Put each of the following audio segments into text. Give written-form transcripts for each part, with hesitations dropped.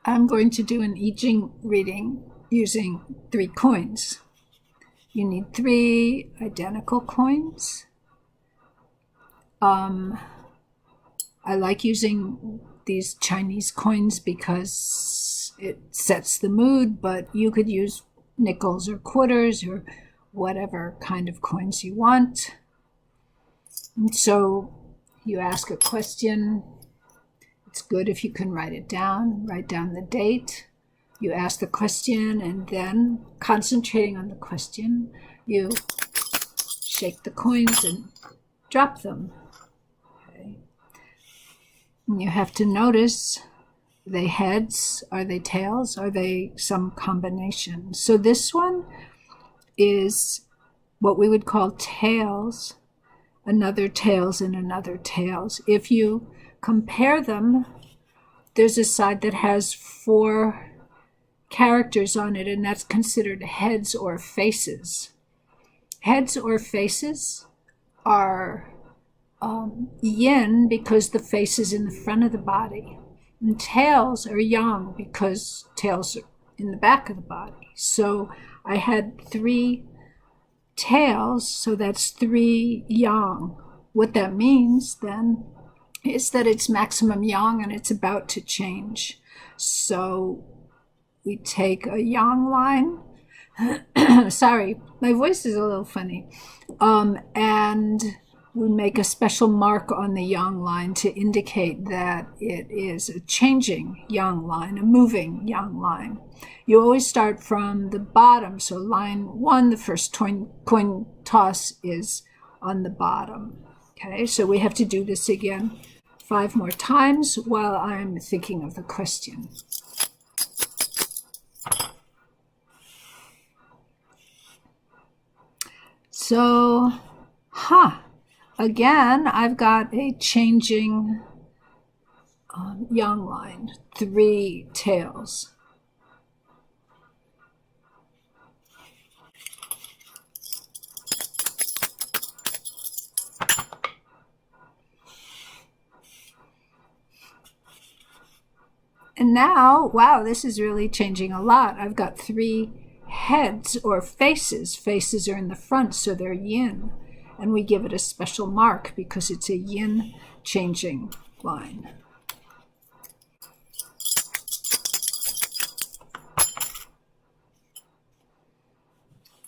I'm going to do an Yijing reading using 3 coins. You need 3 identical coins. I like using these Chinese coins because it sets the mood, but you could use nickels or quarters or whatever kind of coins you want. And so you ask a question. It's good if you can write it down, write down the date. You ask the question, and then concentrating on the question, you shake the coins and drop them. Okay. And you have to notice, are they heads? Are they tails? Are they some combination? So this one is what we would call tails, another tails, and another tails. If you compare them, there's a side that has 4 characters on it, and that's considered heads or faces. Heads or faces are yin because the face is in the front of the body, and tails are yang because tails are in the back of the body. So I had 3 tails, so that's 3 yang. What that means then is that it's maximum yang and it's about to change. So we take a yang line. Sorry, my voice is a little funny. And we make a special mark on the yang line to indicate that it is a changing yang line, a moving yang line. You always start from the bottom. So line 1, the first coin toss is on the bottom. Okay, so we have to do this again 5 more times while I'm thinking of the question. So, again, I've got a changing yang line, 3 tails. And now, wow, this is really changing a lot. I've got 3 heads or faces. Faces are in the front, so they're yin. And we give it a special mark because it's a yin changing line.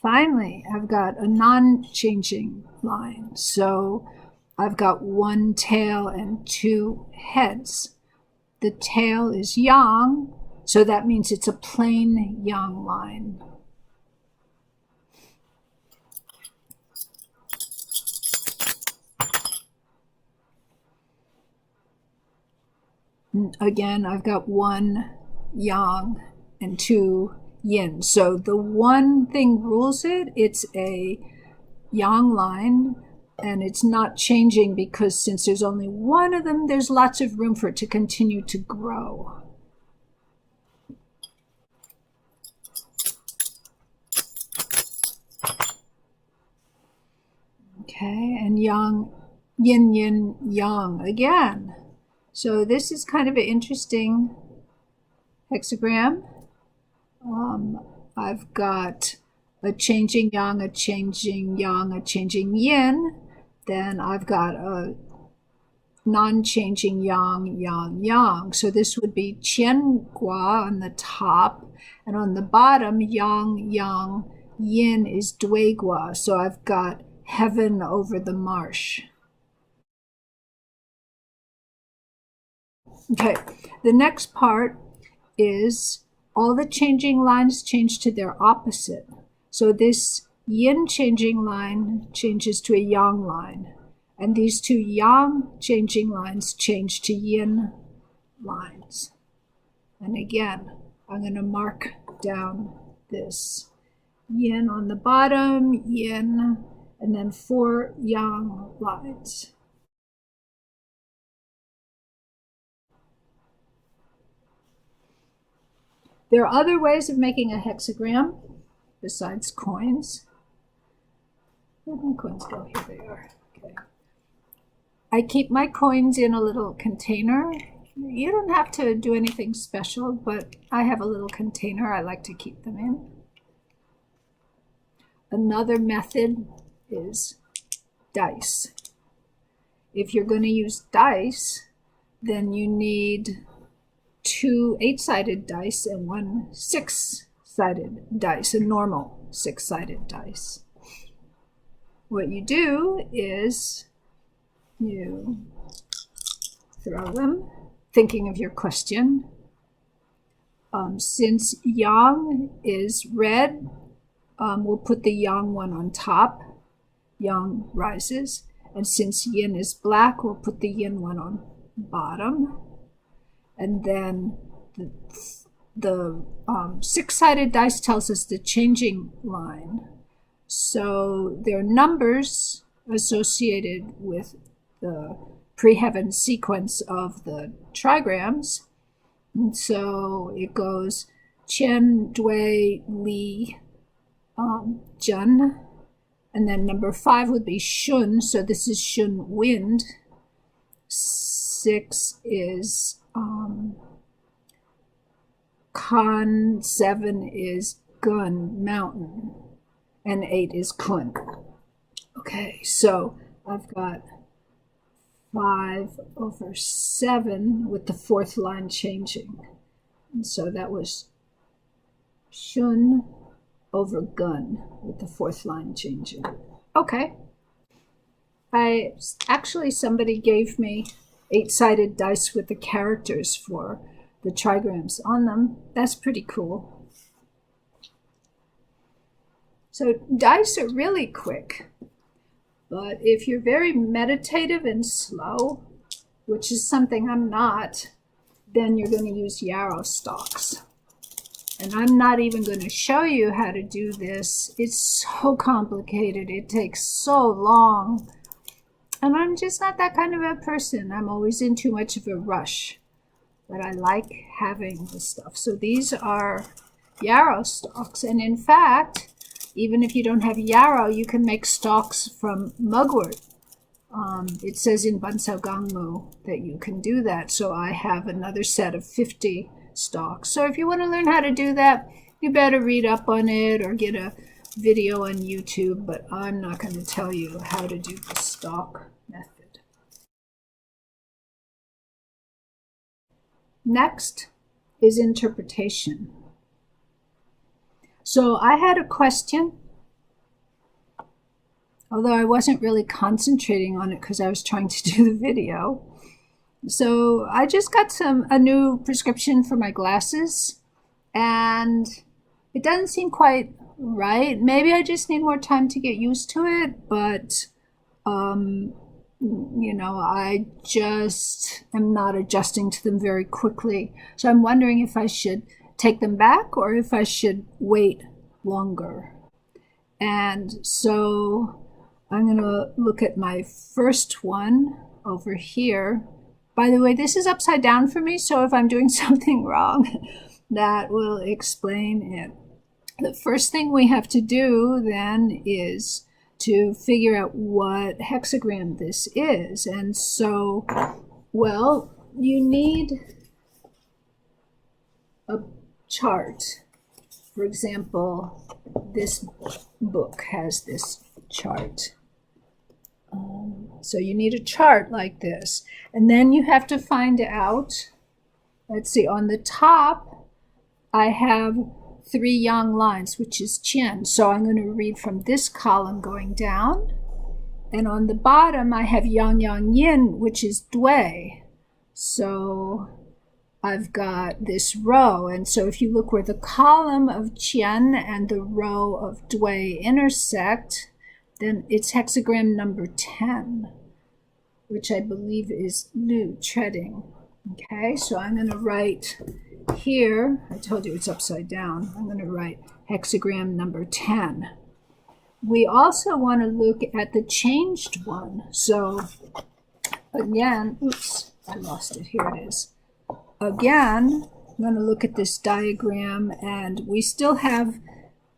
Finally, I've got a non-changing line. So I've got 1 tail and 2 heads. The tail is yang, so that means it's a plain yang line. And again, I've got 1 yang and 2 yin. So the one thing rules it, it's a yang line, and it's not changing because since there's only 1 of them, there's lots of room for it to continue to grow. Okay, and yang, yin, yin, yang again. So this is kind of an interesting hexagram. I've got a changing yang, a changing yang, a changing yin. Then I've got a non-changing yang, yang, yang. So this would be qian gua on the top, and on the bottom, yang, yang, yin is dui gua. So I've got heaven over the marsh. Okay, the next part is all the changing lines change to their opposite. So this yin changing line changes to a yang line, and these 2 yang changing lines change to yin lines. And again, I'm going to mark down this yin on the bottom, yin, and then 4 yang lines. There are other ways of making a hexagram besides coins. Where did my coins go? Here they are. Okay. I keep my coins in a little container You don't have to do anything special, but I have a little container I like to keep them in. Another method is dice. If you're going to use dice, then you need 2 8-sided dice and 1 6-sided dice, a normal 6-sided dice. What you do is you throw them, thinking of your question. Since yang is red, we'll put the yang one on top. Yang rises. And since yin is black, we'll put the yin one on bottom. And then the 6-sided dice tells us the changing line. So there are numbers associated with the pre-heaven sequence of the trigrams. And so it goes Qian, Dui, Li, Zhen. And then number 5 would be Shun. So this is Shun, wind. 6 is Kan. 7 is Gun, mountain. And 8 is Kun. Okay, so I've got 5/7 with the 4th line changing. And so that was Shun over Gun with the 4th line changing. Okay. Somebody gave me 8-sided dice with the characters for the trigrams on them. That's pretty cool. So dice are really quick, but if you're very meditative and slow, which is something I'm not, then you're going to use yarrow stalks. And I'm not even going to show you how to do this. It's so complicated. It takes so long. And I'm just not that kind of a person. I'm always in too much of a rush. But I like having the stuff. So these are yarrow stalks. And in fact, even if you don't have yarrow, you can make stalks from mugwort. It says in Bansao Gangmu that you can do that. So I have another set of 50 stalks. So if you want to learn how to do that, you better read up on it or get a video on YouTube, but I'm not going to tell you how to do the stalk method. Next is interpretation. So I had a question, although I wasn't really concentrating on it because I was trying to do the video. So I just got a new prescription for my glasses, and it doesn't seem quite right. Maybe I just need more time to get used to it, but I just am not adjusting to them very quickly. So I'm wondering if I should take them back or if I should wait longer. And so I'm going to look at my first one over here. By the way, this is upside down for me, so if I'm doing something wrong, that will explain it. The first thing we have to do then is to figure out what hexagram this is. And so, well, you need a chart. For example, this book has this chart. So you need a chart like this. And then you have to find out, let's see, on the top, I have 3 yang lines, which is Qian. So I'm going to read from this column going down. And on the bottom, I have yang, yang, yin, which is Dui. So I've got this row. And so if you look where the column of Qian and the row of Dui intersect, then it's hexagram number 10, which I believe is Lu, treading. Okay, so I'm going to write here, I told you it's upside down, I'm going to write hexagram number 10. We also want to look at the changed one. So again, oops, I lost it, here it is. Again, I'm going to look at this diagram, and we still have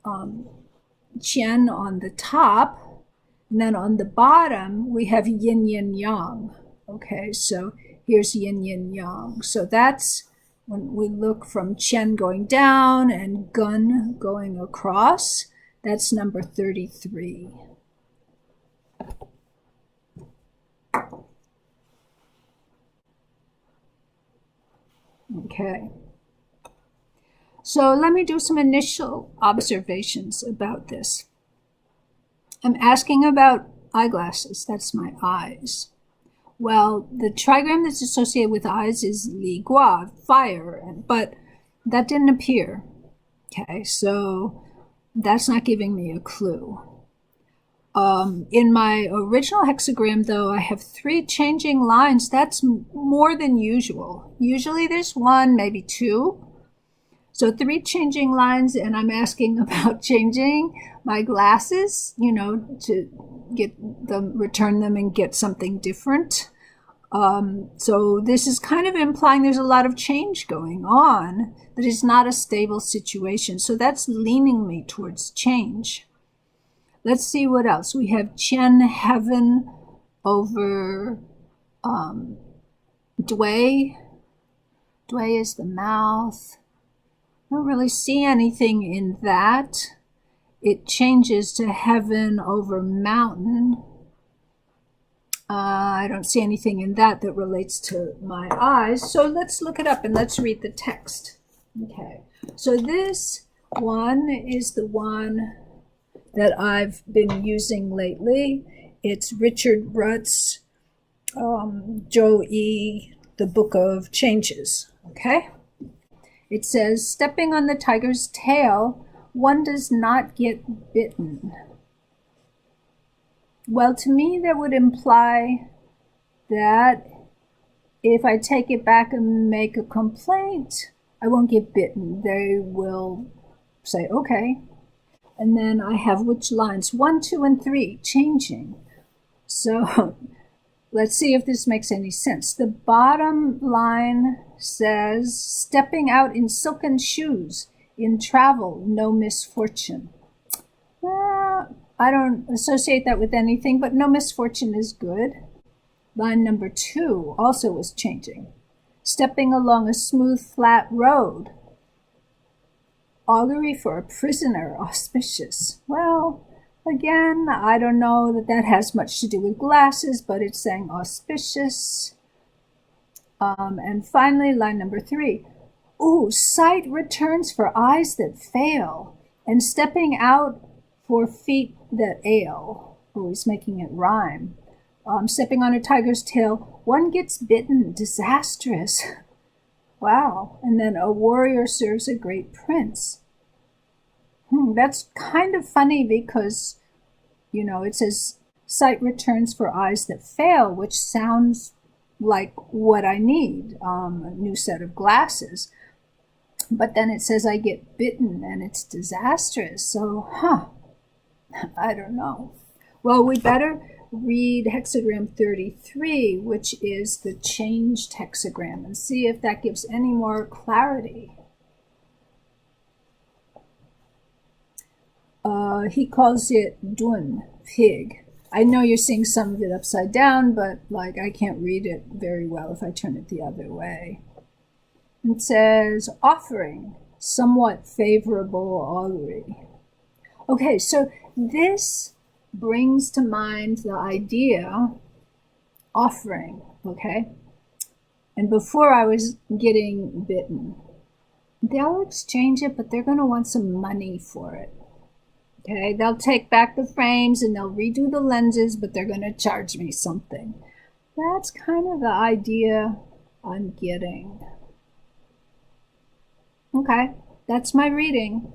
Qian on the top. And then on the bottom, we have yin, yin, yang. Okay, so Here's yin, yin, yang. So that's when we look from qian going down and gun going across. That's number 33. Okay. So let me do some initial observations about this. I'm asking about eyeglasses. That's my eyes. Well, the trigram that's associated with eyes is Li Gua, fire, but that didn't appear. Okay, so that's not giving me a clue. In my original hexagram, though, I have 3 changing lines. That's more than usual. Usually there's 1, maybe 2. So 3 changing lines, and I'm asking about changing my glasses, to get them, return them and get something different. So this is kind of implying there's a lot of change going on, that it's not a stable situation. So that's leaning me towards change. Let's see what else. We have Qian, heaven, over Dui. Dui is the mouth. I don't really see anything in that. It changes to heaven over mountain. I don't see anything in that relates to my eyes. So let's look it up and let's read the text. Okay, so this one is the one that I've been using lately. It's Richard Rutt's Zhou Yi, the Book of Changes. Okay, it says, stepping on the tiger's tail, one does not get bitten. Well, to me, that would imply that if I take it back and make a complaint, I won't get bitten. They will say, okay. And then I have which lines? 1, 2, and 3 changing. So let's see if this makes any sense. The bottom line says, stepping out in silken shoes, in travel, no misfortune. I don't associate that with anything, but no misfortune is good. Line number 2 also was changing. Stepping along a smooth, flat road. Augury for a prisoner, auspicious. Well, again, I don't know that has much to do with glasses, but it's saying auspicious. And finally, line number 3. Ooh, sight returns for eyes that fail, and stepping out for feet that ail. Oh, he's making it rhyme. Stepping on a tiger's tail, one gets bitten, disastrous. Wow. And then a warrior serves a great prince. That's kind of funny because, it says sight returns for eyes that fail, which sounds like what I need, a new set of glasses. But then it says I get bitten and it's disastrous. So, I don't know. Well, we better read hexagram 33, which is the changed hexagram, and see if that gives any more clarity. He calls it dun, pig. I know you're seeing some of it upside down, but I can't read it very well if I turn it the other way. It says offering, somewhat favorable augury. Okay, so this brings to mind the idea offering, okay? And before I was getting bitten, they'll exchange it, but they're going to want some money for it. Okay, they'll take back the frames and they'll redo the lenses, but they're going to charge me something. That's kind of the idea I'm getting. Okay, that's my reading.